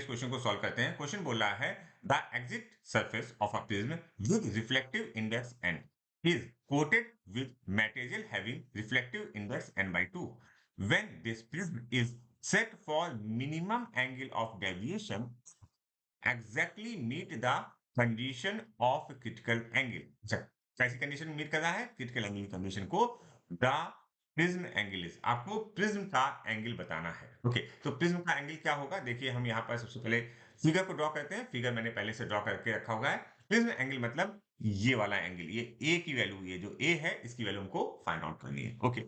इस क्वेश्चन को सॉल्व करते हैं। क्वेश्चन बोल रहा है the exit surface of a prism with reflective index N is coated with material having reflective index n by 2 when this prism is set for minimum angle of deviation exactly meet the condition of critical angle। अच्छा, कैसी condition meet कर रहा है? Critical angle की condition को the prism angle is, आपको prism का angle बताना है। ओके, तो प्रिज्म का एंगल क्या होगा? देखिए हम यहाँ पर सबसे पहले फिगर को ड्रॉ करते हैं। फिगर मैंने पहले से ड्रॉ करके रखा हुआ है। प्रिज्म एंगल मतलब ये वाला एंगल, ये ए की वैल्यू, ये जो ए है इसकी वैल्यू हमको फाइंड आउट करनी है। ओके,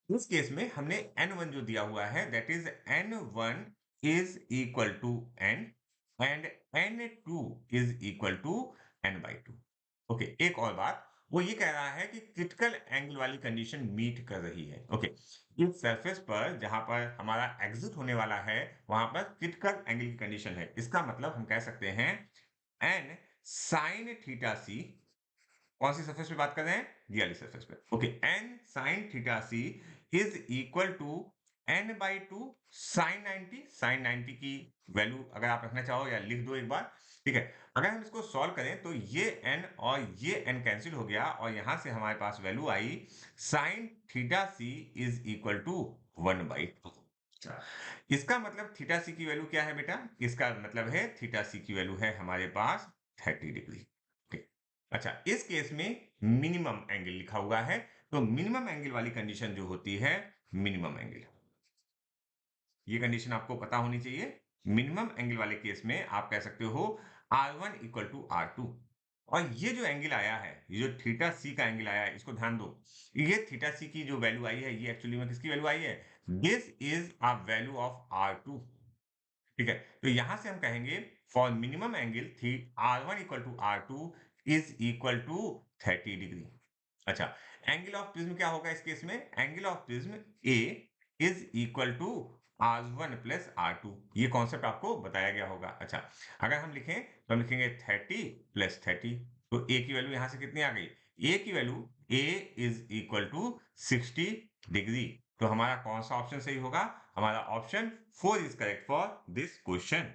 इस केस में हमने n1 जो दिया हुआ है that is n1 is equal to n and n2 is equal to n by 2। Okay, एक और बात, वो ये कह रहा है कि क्रिटिकल एंगल वाली कंडीशन मीट कर रही है। ओके, इस सरफेस पर जहां पर हमारा एग्जिट होने वाला है वहां पर क्रिटिकल एंगल की कंडीशन है। इसका मतलब हम कह सकते हैं n sin थीटा सी, कौन सी सरफेस पे बात कर रहे हैं? ये वाली सरफेस पे। Okay, n sin theta C is equal to n by 2 sin 90। sin 90 की वैल्यू अगर आप रखना चाहो या लिख दो एक बार, ठीक है। अगर हम इसको सॉल्व करें तो ये n और ये n कैंसिल हो गया और यहां से हमारे पास वैल्यू आई sin theta C is equal to 1 by 2। इसका मतलब थीटा सी की वैल्यू क्या है बेटा? इसका मतलब है थीटा सी की वैल्यू है हमारे पास 30 डिग्री। अच्छा, इस केस में मिनिमम एंगल लिखा हुआ है, तो मिनिमम एंगल वाली कंडीशन जो होती है, मिनिमम एंगल, ये कंडीशन आपको पता होनी चाहिए। मिनिमम एंगल वाले केस में आप कह सकते हो R1 इक्वल टू R2। और ये जो एंगल आया है, ये जो थीटा सी का एंगल आया है, इसको ध्यान दो। ये थीटा सी की जो वैल्यू आई है, ये एक्चुअली में किसकी वैल्यू आई है? This is a value of R2। ठीक है, तो यहां से हम कहेंगे फॉर मिनिमम एंगल थी R1 equal to R2 is equal to 30 degree. अच्छा, एंगल ऑफ प्रिज्म क्या होगा इस केस में? Angle of prism A is equal to R1 plus R2। ये कॉन्सेप्ट आपको बताया गया होगा। अच्छा, अगर हम लिखें तो हम लिखेंगे 30 प्लस 30, तो ए की वैल्यू यहां से कितनी आ गई? ए की value A is equal to 60 degree. तो हमारा कौन सा ऑप्शन सही होगा? हमारा option 4 is correct for this question.